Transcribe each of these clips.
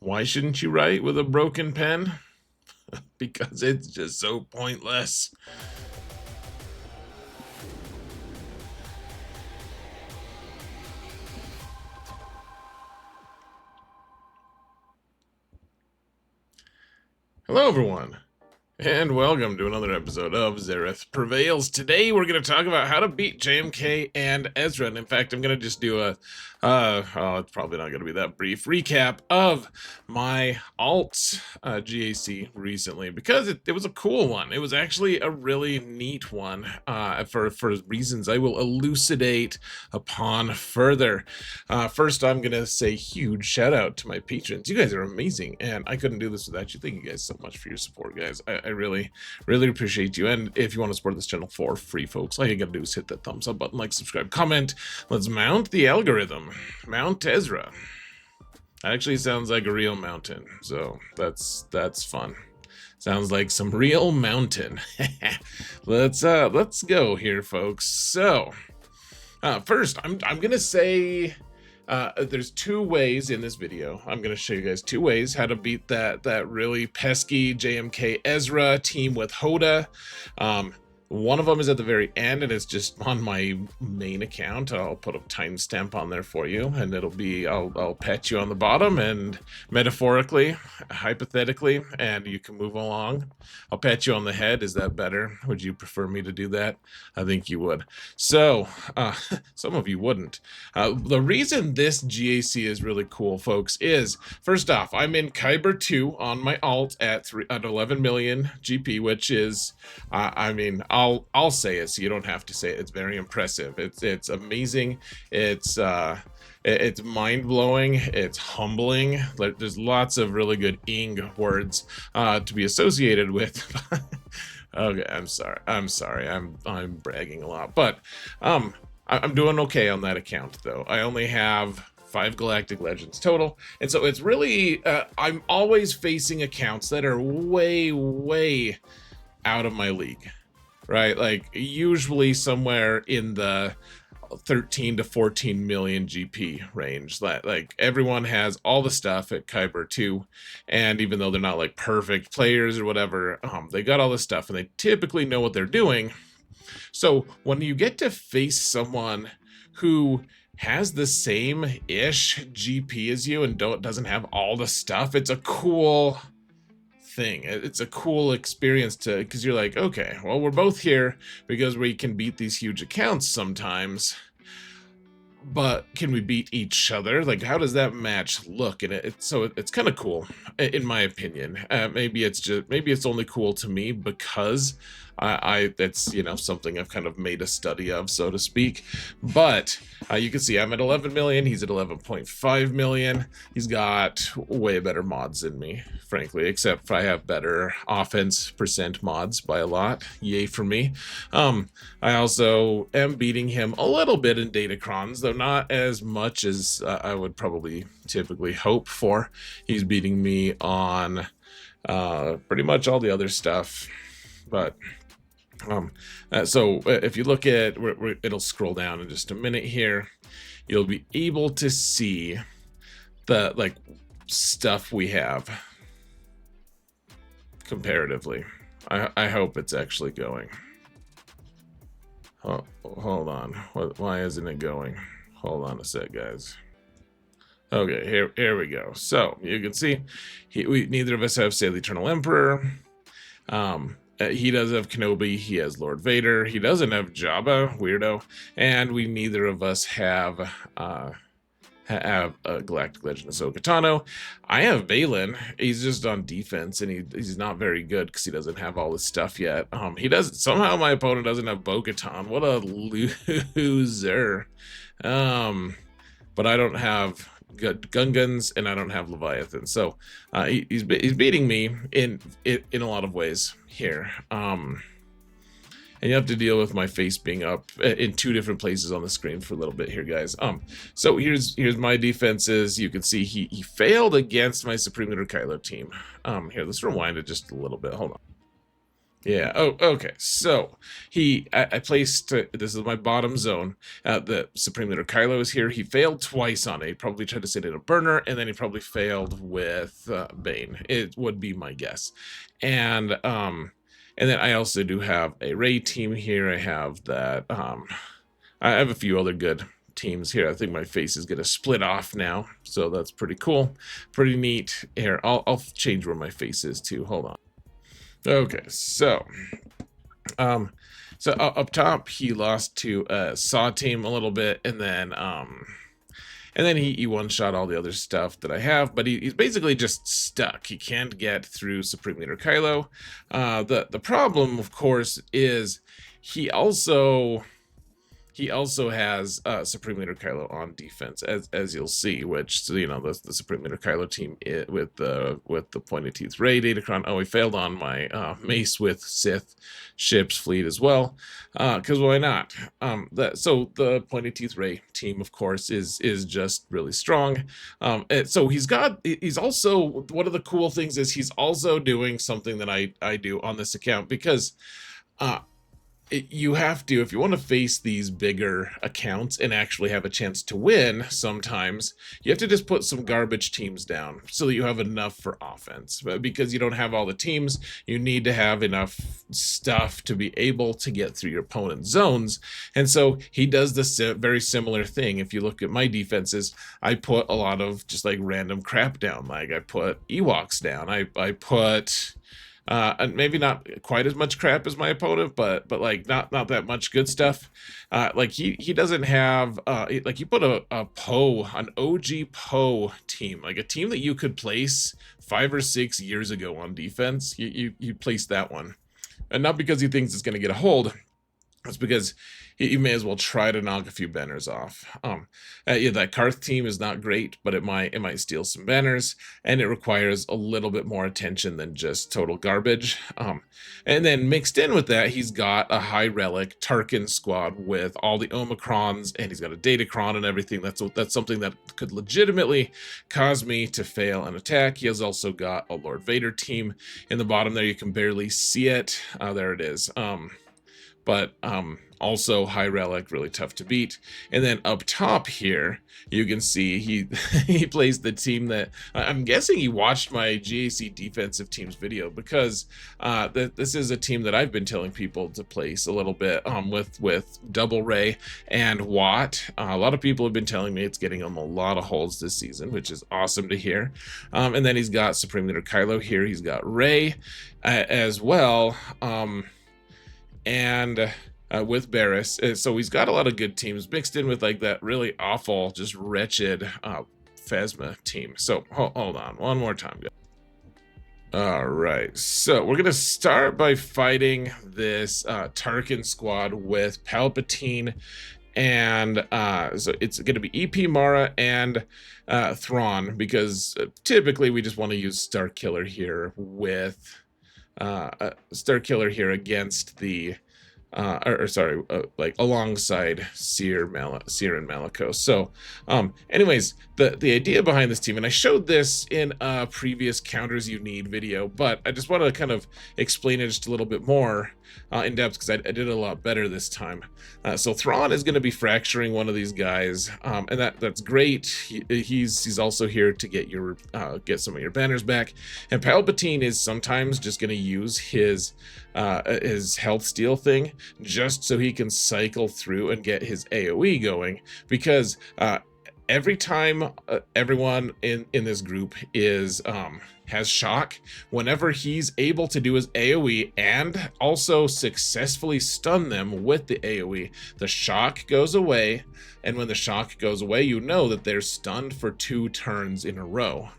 Why shouldn't you write with a broken pen? Because it's just so pointless. Hello, everyone, and welcome to another episode of Zareth Prevails. Today, we're going to talk about how to beat JMK and Ezra. And in fact, I'm going to just do a, it's probably not going to be that brief recap of my alts GAC recently, because it was a cool one. It was actually a really neat one for reasons I will elucidate upon further. First, I'm going to say huge shout out to my patrons. You guys are amazing, and I couldn't do this without you. Thank you guys so much for your support, guys. I really appreciate you. And if you want to support this channel for free, folks, all you gotta do is hit that thumbs up button, like, subscribe, comment. Let's mount the algorithm. Mount Ezra. Actually sounds like a real mountain, so that's fun. Sounds like some real mountain. Let's go here, folks. So first, I'm gonna say there's two ways in this video. I'm going to show you guys two ways how to beat that really pesky JMK Ezra team with HODA. One of them is at the very end, and it's just on my main account. I'll put a timestamp on there for you, and it'll be, I'll pet you on the bottom, and metaphorically, hypothetically, and you can move along. I'll pat you on the head. Is that better? Would you prefer me to do that? I think you would. So, some of you wouldn't. The reason this GAC is really cool, folks, is, first off, I'm in Kyber 2 on my alt at 11 million GP, which is, I mean, I'll say it, so you don't have to say it. It's very impressive. It's amazing. It's mind-blowing. It's humbling. There's lots of really good ing words to be associated with. Okay, I'm sorry. I'm bragging a lot, but I'm doing okay on that account, though. I only have 5 Galactic Legends total, and so it's really I'm always facing accounts that are way out of my league, right? Like usually somewhere in the 13 to 14 million GP range. Like everyone has all the stuff at Kyber 2, and even though they're not like perfect players or whatever, they got all the stuff and they typically know what they're doing. So when you get to face someone who has the same-ish GP as you and doesn't have all the stuff, it's a cool thing. It's a cool experience because you're like, okay, well, we're both here because we can beat these huge accounts sometimes, but can we beat each other? Like, how does that match look? And it's kind of cool, in my opinion. Maybe it's only cool to me because that's, you know, something I've kind of made a study of, so to speak. But you can see I'm at 11 million. He's at 11.5 million. He's got way better mods than me, frankly, except for I have better offense percent mods by a lot. Yay for me. I also am beating him a little bit in datacrons, though not as much as I would probably typically hope for. He's beating me on pretty much all the other stuff, but so if you look at, it'll scroll down in just a minute here, you'll be able to see the like stuff we have comparatively. I hope it's actually going. Oh, hold on. Why isn't it going? Hold on a sec, guys. Okay, here we go. So you can see neither of us have, say, the Eternal Emperor. He does have Kenobi. He has Lord Vader. He doesn't have Jabba, weirdo. And we neither of us have a Galactic Legend of Ahsoka Tano. I have Balin. He's just on defense, and he's not very good because he doesn't have all this stuff yet. He does somehow. My opponent doesn't have Bo-Katan. What a loser. But I don't have Gungans, and I don't have Leviathan, so he's beating me in a lot of ways here. And you have to deal with my face being up in 2 different places on the screen for a little bit here, guys. So here's my defenses. You can see he failed against my Supreme Leader Kylo team. Here, let's rewind it just a little bit. Hold on. Yeah. Oh, okay. So I placed, this is my bottom zone. The Supreme Leader Kylo is here. He failed twice on it. He probably tried to sit in a burner, and then he probably failed with Bane. It would be my guess. And then I also do have a Rey team here. I have that. I have a few other good teams here. I think my face is gonna split off now, so that's pretty cool, pretty neat. Here, I'll change where my face is too. Hold on. Okay, so um up top he lost to Saw team a little bit, and then he one-shot all the other stuff that I have, but he's basically just stuck. He can't get through Supreme Leader Kylo. The problem, of course, is he also has Supreme Leader Kylo on defense, as you'll see. Which, so, you know, the Supreme Leader Kylo team with the pointed teeth Rey Datacron. Oh, he failed on my Mace with Sith ships fleet as well. Because why not? So the pointed teeth Rey team, of course, is just really strong. So he's also, one of the cool things is he's also doing something that I do on this account, because you have to, if you want to face these bigger accounts and actually have a chance to win, sometimes you have to just put some garbage teams down so that you have enough for offense. But because you don't have all the teams, you need to have enough stuff to be able to get through your opponent's zones. And so he does this very similar thing. If you look at my defenses, I put a lot of just like random crap down. Like I put Ewoks down. I put and maybe not quite as much crap as my opponent, but like not that much good stuff. Like he doesn't have like you put an OG Poe team, like a team that you could place 5 or 6 years ago on defense. You place that one, and not because he thinks it's going to get a hold. It's because you may as well try to knock a few banners off. Yeah, that Karth team is not great, but it might steal some banners, and it requires a little bit more attention than just total garbage. And then mixed in with that, he's got a high relic Tarkin squad with all the Omicrons, and he's got a Datacron and everything. That's something that could legitimately cause me to fail an attack. He has also got a Lord Vader team in the bottom there. You can barely see it. There it is. But also high relic, really tough to beat. And then up top here, you can see he plays the team that I'm guessing he watched my GAC defensive teams video, because this is a team that I've been telling people to place a little bit with Double Rey and Watt. A lot of people have been telling me it's getting him a lot of holds this season, which is awesome to hear. And then he's got Supreme Leader Kylo here. He's got Rey as well. And with Barriss, so he's got a lot of good teams mixed in with like that really awful, just wretched Phasma team. So hold on one more time, guys. All right, so we're gonna start by fighting this Tarkin squad with Palpatine, and so it's gonna be EP Mara and Thrawn, because typically we just want to use Starkiller here with Starkiller here against the like alongside Seer and Malicos. So anyways, the idea behind this team, and I showed this in a previous Counters You Need video, but I just want to kind of explain it just a little bit more in depth, because I did it a lot better this time. So Thrawn is going to be fracturing one of these guys, and that's great. He's also here to get some of your banners back. And Palpatine is sometimes just going to use his health steal thing just so he can cycle through and get his AoE going, because every time everyone in this group has shock, whenever he's able to do his AoE and also successfully stun them with the AoE, the shock goes away, and when the shock goes away, you know that they're stunned for 2 turns in a row.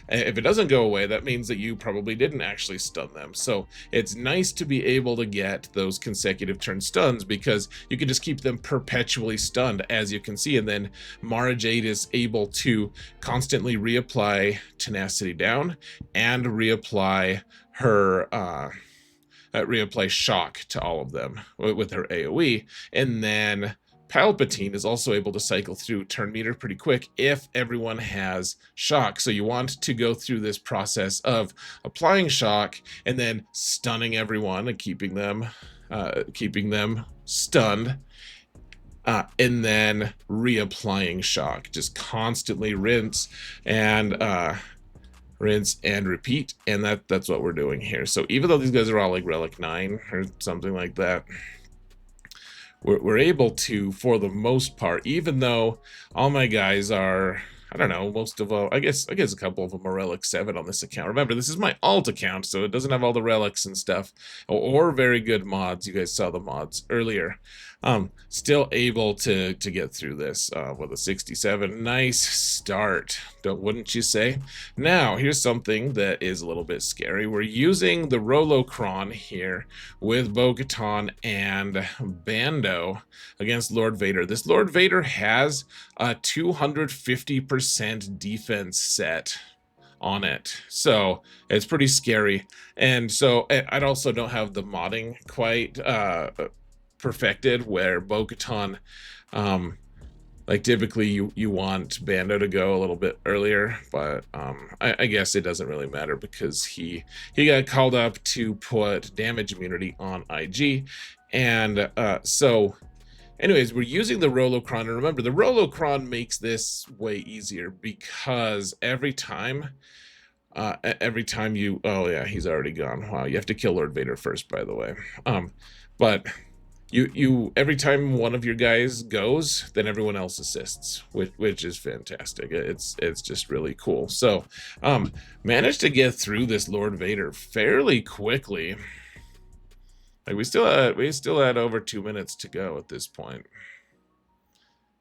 If it doesn't go away, that means that you probably didn't actually stun them. So it's nice to be able to get those consecutive turn stuns, because you can just keep them perpetually stunned, as you can see. And then Mara Jade is able to constantly reapply Tenacity down and reapply her reapply shock to all of them with her AoE, and then Palpatine is also able to cycle through turn meter pretty quick if everyone has shock. So you want to go through this process of applying shock and then stunning everyone and keeping them stunned, and then reapplying shock. Just constantly rinse and repeat, and that's what we're doing here. So even though these guys are all like relic 9 or something like that, we're able to, for the most part, even though all my guys are, I don't know, most of them, I guess a couple of them are relic 7 on this account. Remember, this is my alt account, so it doesn't have all the relics and stuff, or very good mods. You guys saw the mods earlier. Still able to get through this with a 67. Nice start, wouldn't you say? Now, here's something that is a little bit scary. We're using the HODA CRON here with Bo-Katan and Bando against Lord Vader. This Lord Vader has a 250% defense set on it, so it's pretty scary. And so I also don't have the modding quite perfected, where Bo-Katan, like typically you want Bando to go a little bit earlier, but I guess it doesn't really matter because he got called up to put damage immunity on IG. And so anyways, we're using the HODA CRON, and remember, the HODA CRON makes this way easier because every time you, oh yeah, he's already gone. Wow, you have to kill Lord Vader first, by the way. But you every time one of your guys goes, then everyone else assists, which is fantastic. It's just really cool. So managed to get through this Lord Vader fairly quickly. Like we still had over 2 minutes to go at this point.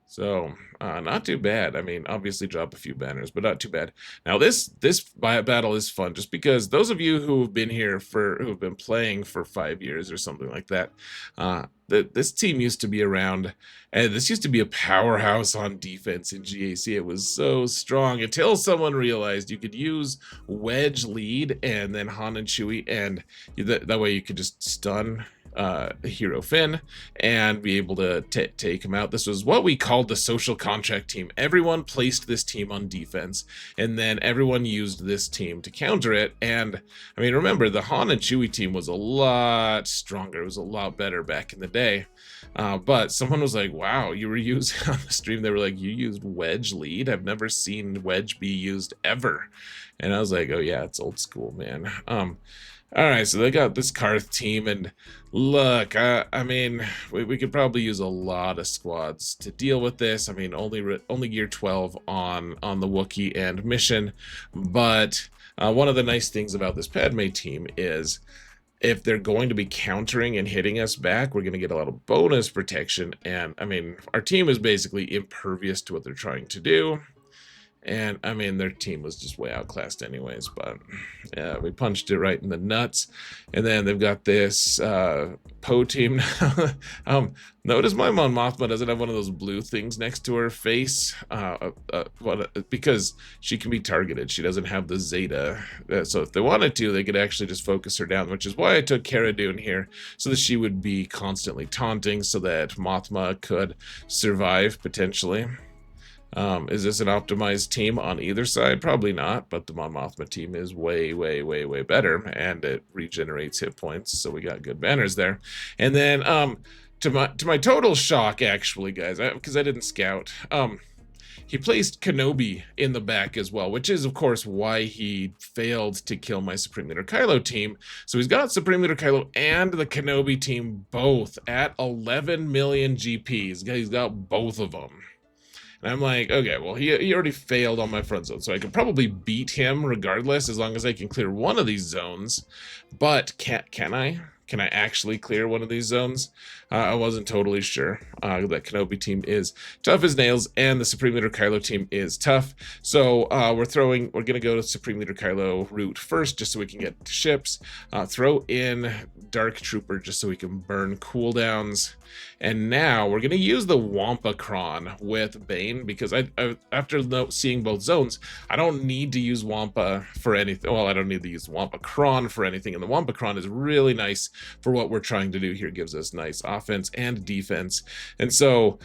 So not too bad. I mean, obviously drop a few banners, but not too bad. Now this battle is fun just because those of you who've been here who've been playing for 5 years or something like that, this team used to be around, and this used to be a powerhouse on defense in GAC. It was so strong until someone realized you could use wedge lead and then Han and Chewie, and that way you could just stun Hero Finn and be able to take him out. This was what we called the social contract team. Everyone placed this team on defense, and then everyone used this team to counter it. And I mean, remember, the Han and Chewie team was a lot stronger. It was a lot better back in the day. But someone was like, wow, you were using on the stream, they were like, you used wedge lead? I've never seen wedge be used ever. And I was like, oh yeah, it's old school, man. All right, so they got this Karth team, and look, I mean, we could probably use a lot of squads to deal with this. I mean, only gear 12 on the Wookiee and mission, but one of the nice things about this Padme team is if they're going to be countering and hitting us back, we're going to get a lot of bonus protection. And I mean, our team is basically impervious to what they're trying to do. And I mean, their team was just way outclassed anyways, but yeah, we punched it right in the nuts. And then they've got this Poe team now. Notice my Mon Mothma doesn't have one of those blue things next to her face, because she can be targeted. She doesn't have the Zeta. So if they wanted to, they could actually just focus her down, which is why I took Cara Dune here, so that she would be constantly taunting so that Mothma could survive potentially. Is this an optimized team on either side? Probably not, but the Mon Mothma team is way, way, way, way better, and it regenerates hit points, so we got good banners there. And then to my total shock, actually, guys, because I didn't scout, he placed Kenobi in the back as well, which is, of course, why he failed to kill my Supreme Leader Kylo team. So he's got Supreme Leader Kylo and the Kenobi team both at 11 million GPs. He's got both of them. And I'm like, okay, well, he already failed on my front zone, so I can probably beat him regardless, as long as I can clear one of these zones. But can I? Can I actually clear one of these zones? I wasn't totally sure. That Kenobi team is tough as nails, and the Supreme Leader Kylo team is tough. So we're going to go to Supreme Leader Kylo route first, just so we can get to ships. Throw in Dark Trooper, just so we can burn cooldowns. And now we're going to use the HODA CRON with Bane, because after seeing both zones, I don't need to use HODA for anything. Well, I don't need to use HODA CRON for anything, and the HODA CRON is really nice for what we're trying to do here. Gives us nice offense and defense. And so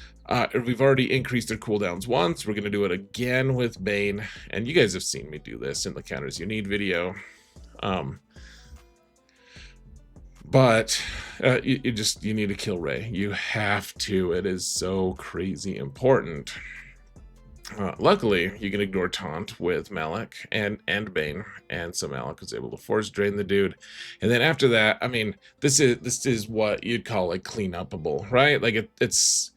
we've already increased their cooldowns once. We're going to do it again with Bane. And you guys have seen me do this in the Counters You Need video. But you need to kill Rey. You have to. It is so crazy important. Luckily, you can ignore taunt with Malak and Bane, and so Malak was able to force drain the dude. And then after that, I mean, this is what you'd call like clean-upable, right? Like it's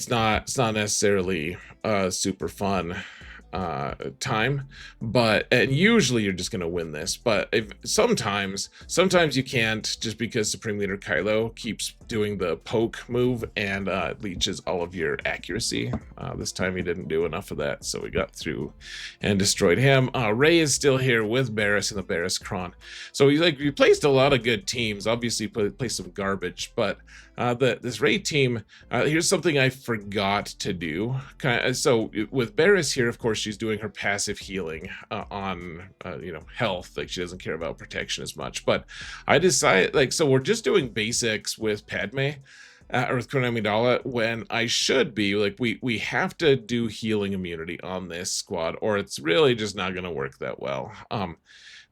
not necessarily super fun time, but and usually you're just gonna win this, but sometimes you can't, just because Supreme Leader Kylo keeps doing the poke move and leeches all of your accuracy. This time he didn't do enough of that, so we got through and destroyed him. Rey is still here with Barriss in the HODA CRON, so we placed a lot of good teams. Obviously placed some garbage, but this Rey team, here's something I forgot to do. So with Barriss here, of course, she's doing her passive healing on health. Like, she doesn't care about protection as much. But I decided, so we're just doing basics with Padme or with Queen Amidala, when I should be we have to do healing immunity on this squad, or it's really just not going to work that well.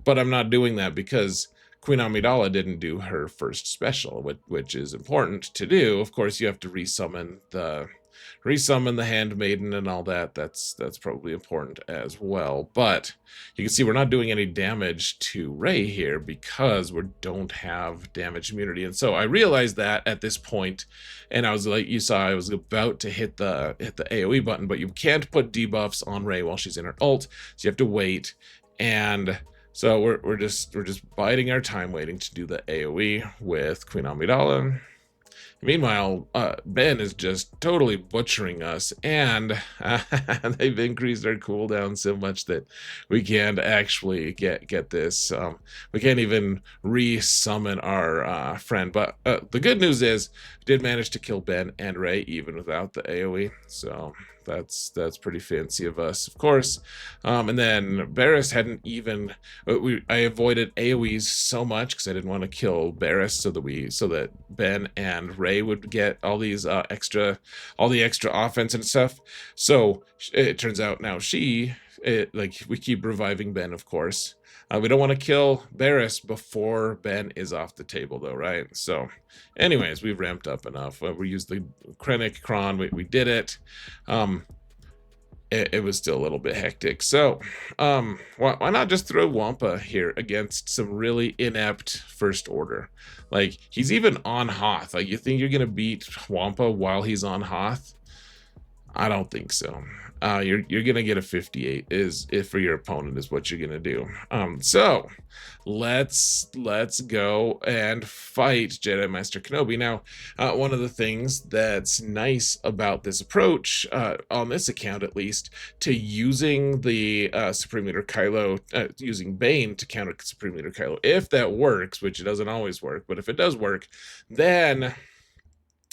But I'm not doing that because Queen Amidala didn't do her first special, which is important to do. Of course, you have to resummon the handmaiden and all that. That's probably important as well. But you can see we're not doing any damage to Rey here because we don't have damage immunity. And so I realized that at this point, and I was like, you saw I was about to hit the AoE button, but you can't put debuffs on Rey while she's in her ult, so you have to wait. And so we're just biding our time, waiting to do the AoE with Queen Amidala. Meanwhile, Ben is just totally butchering us, and they've increased our cooldown so much that we can't actually get this. We can't even re-summon our friend. But the good news is we did manage to kill Ben and Rey even without the AoE. So that's pretty fancy of us, of course. And then Barriss hadn't even. I avoided AoEs so much because I didn't want to kill Barriss, so that Ben and Rey would get all these extra offense and stuff. So it turns out now we keep reviving Ben, of course. We don't want to kill Barriss before Ben is off the table, though, right? So anyways, we've ramped up enough. We used the HODA CRON. We did it. It was still a little bit hectic. So why not just throw Wampa here against some really inept First Order? Like, he's even on Hoth. Like, you think you're going to beat Wampa while he's on Hoth? I don't think so. You're gonna get a 58 if for your opponent is what you're gonna do. So let's go and fight Jedi Master Kenobi. Now, one of the things that's nice about this approach, on this account at least, to using the Supreme Leader Kylo, using Bane to counter Supreme Leader Kylo, if that works, which it doesn't always work, but if it does work, then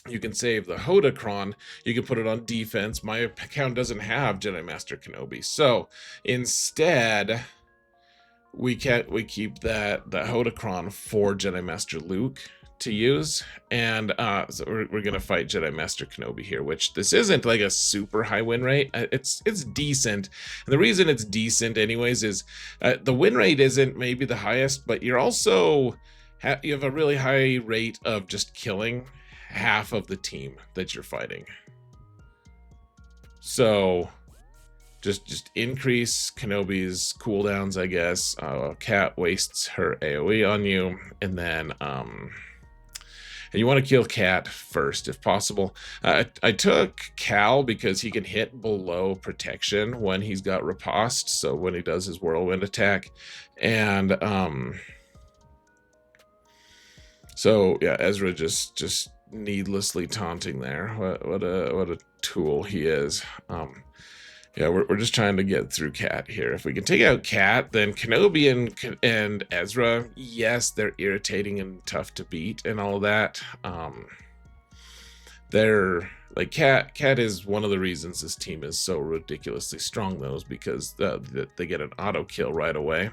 you can save the HODA CRON. You can put it on defense. My account doesn't have Jedi Master Kenobi, so instead we keep that HODA CRON for Jedi Master Luke to use. And so we're gonna fight Jedi Master Kenobi here, which this isn't like a super high win rate. It's decent, and the reason it's decent anyways is the win rate isn't maybe the highest, but you're also you have a really high rate of just killing half of the team that you're fighting. So just increase Kenobi's cooldowns, I guess. Cat wastes her AoE on you, and then and you want to kill Cat first if possible. I took Cal because he can hit below protection when he's got riposte, so when he does his whirlwind attack. And so yeah, Ezra just needlessly taunting there. What a tool he is. Yeah, we're just trying to get through Cat here. If we can take out Cat, then Kenobi and Ezra, yes, they're irritating and tough to beat and all of that. They're like Cat is one of the reasons this team is so ridiculously strong, though, is because they get an auto kill right away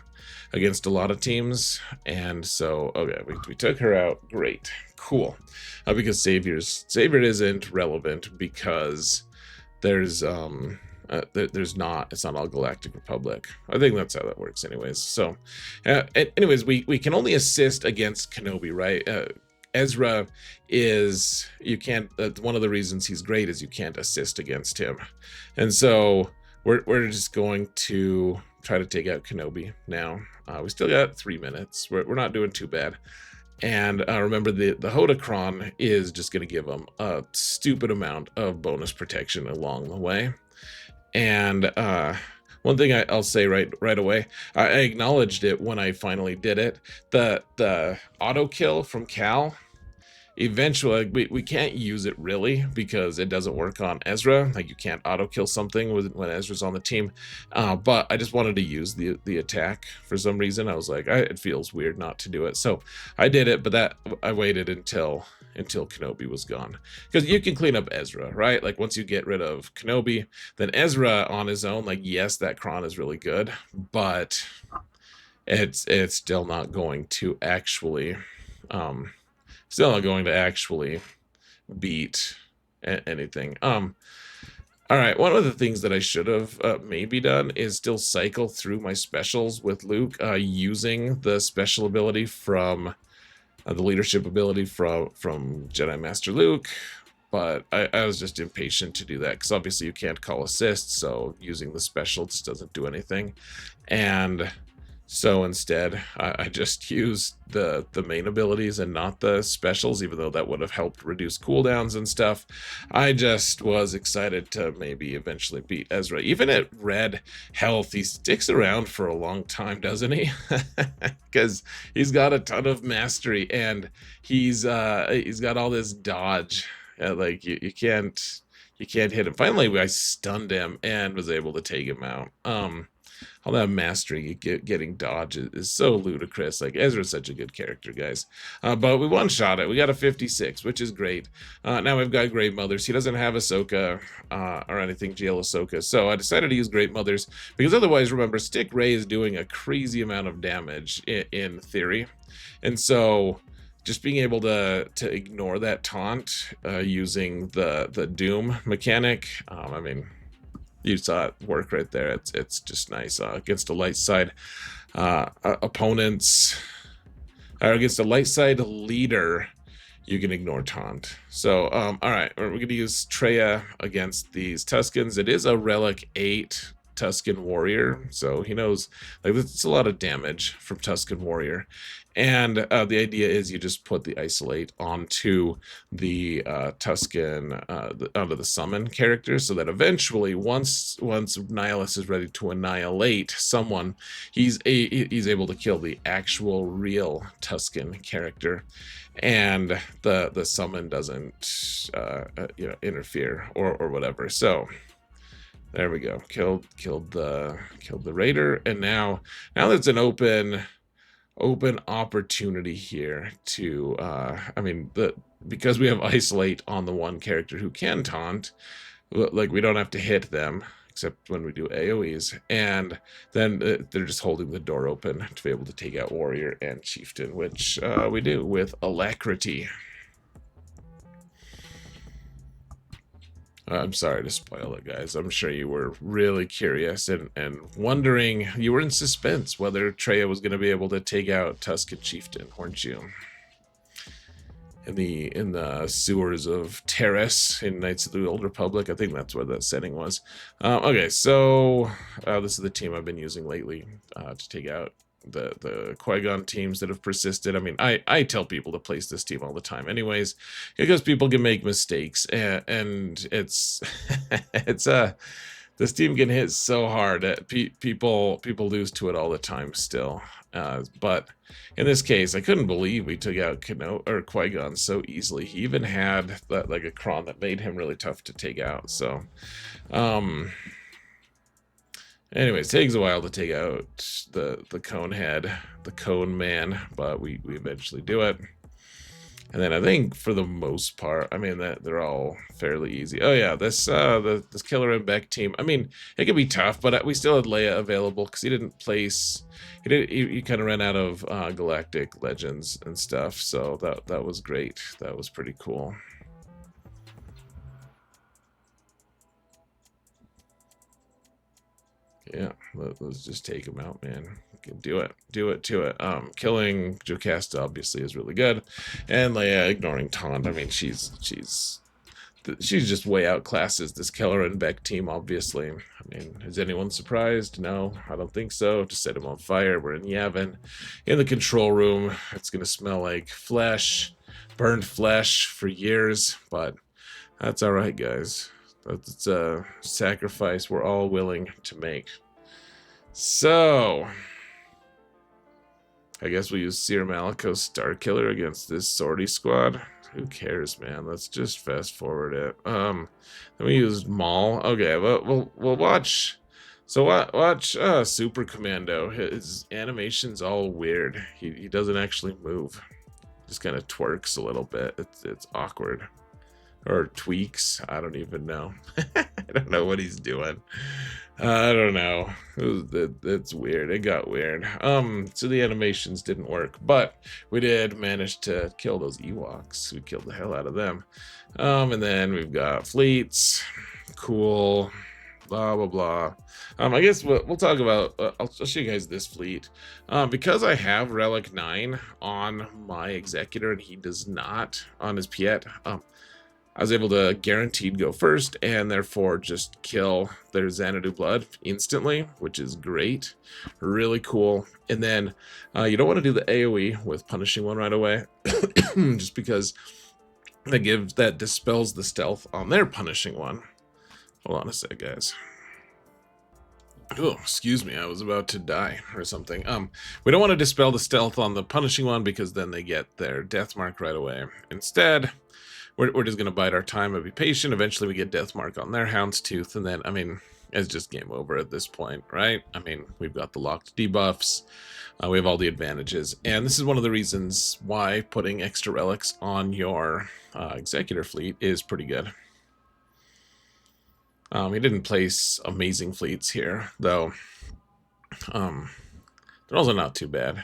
against a lot of teams. And so, okay, we took her out. Great, cool. Because Savior isn't relevant because there's it's not all Galactic Republic. I think that's how that works, anyways. So, anyways, we can only assist against Kenobi, right? Ezra is, you can't, one of the reasons he's great is you can't assist against him. And so we're just going to try to take out Kenobi now. We still got 3 minutes. We're not doing too bad. And remember, the HODA CRON is just going to give him a stupid amount of bonus protection along the way. And one thing I'll say right away, I acknowledged it when I finally did it. The auto kill from Cal, eventually we can't use it really because it doesn't work on Ezra. Like, you can't auto kill something when Ezra's on the team. But I just wanted to use the attack for some reason. I was like, it feels weird not to do it, so I did it. But I waited until Kenobi was gone, because you can clean up Ezra, right? Like, once you get rid of Kenobi, then Ezra on his own, like, yes, that Cron is really good, but it's still not going to actually beat anything. All right, one of the things that I should have maybe done is still cycle through my specials with Luke, using the special ability from the leadership ability from Jedi Master Luke, but I was just impatient to do that, because obviously you can't call assists, so using the special just doesn't do anything. And so instead, I just used the main abilities and not the specials, even though that would have helped reduce cooldowns and stuff. I just was excited to maybe eventually beat Ezra. Even at red health, he sticks around for a long time, doesn't he? Because he's got a ton of mastery, and he's got all this dodge. Like, you can't hit him. Finally, I stunned him and was able to take him out. All that mastery, getting dodge is so ludicrous. Like, Ezra's such a good character, guys. But we one-shot it. We got a 56, which is great. Now we've got Great Mothers. He doesn't have Ahsoka or anything, GL Ahsoka. So I decided to use Great Mothers, because otherwise, remember, Stick Ray is doing a crazy amount of damage in theory. And so just being able to ignore that taunt using the Doom mechanic, I mean, you saw it work right there. It's just nice against a light side opponents, or against a light side leader. You can ignore taunt. So all right, we're going to use Traya against these Tuskens. It is a Relic 8 Tusken Warrior, so he knows, like, it's a lot of damage from Tusken Warrior. And the idea is you just put the isolate onto the Tusken, onto the summon character, so that eventually, once Nihilus is ready to annihilate someone, he's able to kill the actual real Tusken character, and the summon doesn't interfere or whatever. So there we go. Killed the raider, and now there's an open opportunity here to I mean, because we have isolate on the one character who can taunt, like, we don't have to hit them except when we do AoEs, and then they're just holding the door open to be able to take out warrior and chieftain, which we do with alacrity. I'm sorry to spoil it, guys. I'm sure you were really curious and wondering, you were in suspense whether Traya was going to be able to take out Tusken Chieftain, weren't you? In the sewers of Terrace in Knights of the Old Republic. I think that's where that setting was. Okay, so this is the team I've been using lately to take out the Qui-Gon teams that have persisted. I mean, I tell people to place this team all the time anyways, because people can make mistakes, and it's this team can hit so hard that people lose to it all the time still. But in this case, I couldn't believe we took out Qui-Gon so easily. He even had like a Cron that made him really tough to take out. So anyways, it takes a while to take out the cone head, the cone man, but we eventually do it. And then I think for the most part, I mean that they're all fairly easy. Oh yeah, this this Killer and Beck team. I mean, it could be tough, but we still had Leia available because he didn't place. He kind of ran out of Galactic Legends and stuff, so that was great. That was pretty cool. Yeah, let's just take him out, man. We can do it to it. Killing Jocasta obviously is really good, and Leia ignoring Taunt. I mean, she's just way outclasses this Keller and Beck team, obviously. I mean, is anyone surprised? No, I don't think so. Just set him on fire. We're in Yavin. In the control room, it's going to smell like flesh, burned flesh for years, but that's all right, guys. That's a sacrifice we're all willing to make. So, I guess we'll use Seer Malakos Star Killer against this sortie squad. Who cares, man? Let's just fast forward it. Then we used Maul. Okay, we'll watch. So watch Super Commando. His animation's all weird. He doesn't actually move. Just kind of twerks a little bit. It's awkward. Or tweaks. I don't even know. I don't know what he's doing. I don't know. It's weird. It got weird. So the animations didn't work, but we did manage to kill those Ewoks. We killed the hell out of them. And then we've got fleets. Cool. Blah blah blah. I guess we'll talk about. I'll show you guys this fleet. Because I have Relic 9 on my Executor and he does not on his Piet. I was able to guaranteed go first and therefore just kill their Xanadu blood instantly, which is great. Really cool. And then you don't want to do the AoE with punishing one right away, just because that dispels the stealth on their punishing one. Hold on a sec, guys. Oh, excuse me, I was about to die or something. We don't want to dispel the stealth on the punishing one because then they get their death mark right away. Instead, we're just going to bide our time and be patient. Eventually we get death mark on their Houndstooth, and then, I mean, it's just game over at this point, right? I mean, we've got the locked debuffs. We have all the advantages. And this is one of the reasons why putting extra relics on your Executor fleet is pretty good. He didn't place amazing fleets here, though. They're also not too bad.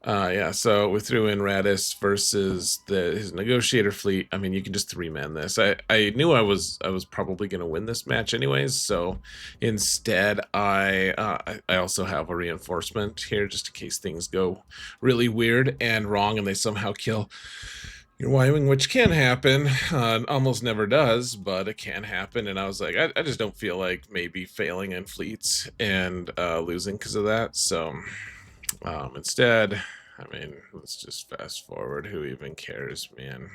Yeah, so we threw in Radis versus his Negotiator fleet. I mean, you can just 3-man this. I knew I was probably going to win this match anyways, so instead I also have a reinforcement here just in case things go really weird and wrong and they somehow kill your Y-Wing, which can happen. Almost never does, but it can happen. And I was like, I just don't feel like maybe failing in fleets and losing because of that. So instead, I mean, let's just fast forward. Who even cares, man?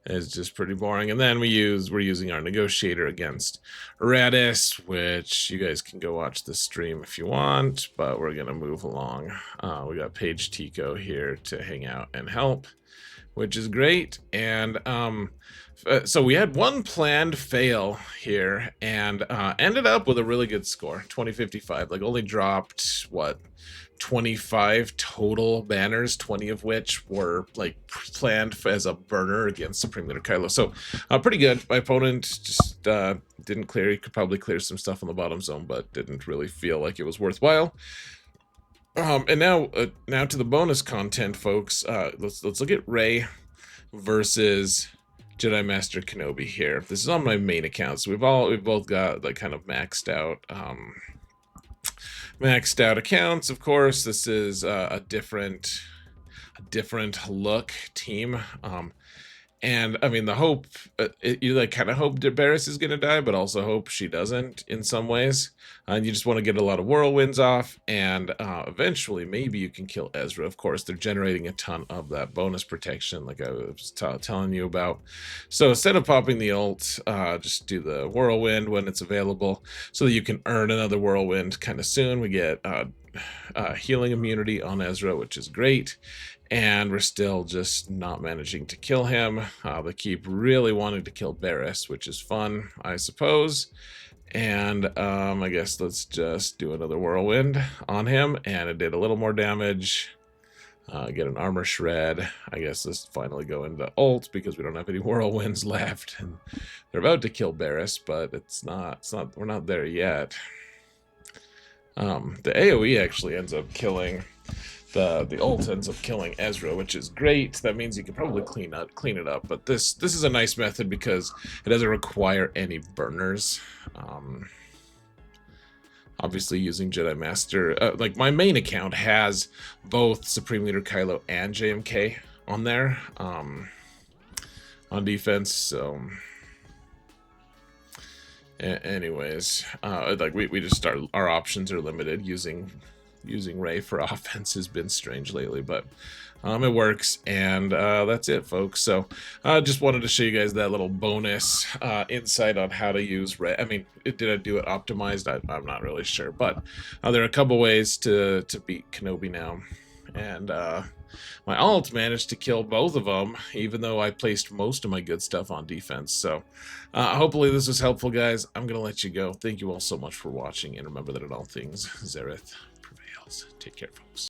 It's just pretty boring. And then we're using our Negotiator against Radis, which you guys can go watch the stream if you want, but we're gonna move along. We got Paige Tico here to hang out and help, which is great. And so we had one planned fail here and ended up with a really good score, 2055. Like only dropped what, 25 total banners, 20 of which were like planned as a burner against Supreme Leader Kylo. So pretty good. My opponent just didn't clear. He could probably clear some stuff on the bottom zone, but didn't really feel like it was worthwhile. And now to the bonus content, folks. Let's look at Rey versus Jedi Master Kenobi here. This is on my main account, so we've both got like kind of maxed out accounts. Of course, this is a different look team. And I mean, the hope, you like kind of hope that Barriss is going to die, but also hope she doesn't in some ways. And you just want to get a lot of whirlwinds off, and eventually maybe you can kill Ezra. Of course, they're generating a ton of that bonus protection like I was telling you about. So instead of popping the ult, just do the whirlwind when it's available so that you can earn another whirlwind kind of soon. We get healing immunity on Ezra, which is great. And we're still just not managing to kill him. They keep really wanting to kill Barriss, which is fun, I suppose. And I guess let's just do another whirlwind on him. And it did a little more damage. Get an armor shred. I guess this finally go into ult because we don't have any whirlwinds left, and they're about to kill Barriss, but we're not there yet. The AoE actually ends up killing the ult ends up killing Ezra, which is great. That means you can probably clean it up. But this is a nice method because it doesn't require any burners. Obviously, using Jedi Master, like my main account has both Supreme Leader Kylo and JMK on there on defense. So, anyways, like we just start, our options are limited. Using Rey for offense has been strange lately, but it works, and that's it, folks. So I just wanted to show you guys that little bonus insight on how to use Rey. I mean, did I do it optimized? I'm not really sure, but there are a couple ways to beat Kenobi now, and my ult managed to kill both of them, even though I placed most of my good stuff on defense. So hopefully this was helpful, guys. I'm gonna let you go. Thank you all so much for watching, and remember that in all things, Zereth prevails. Take care, folks.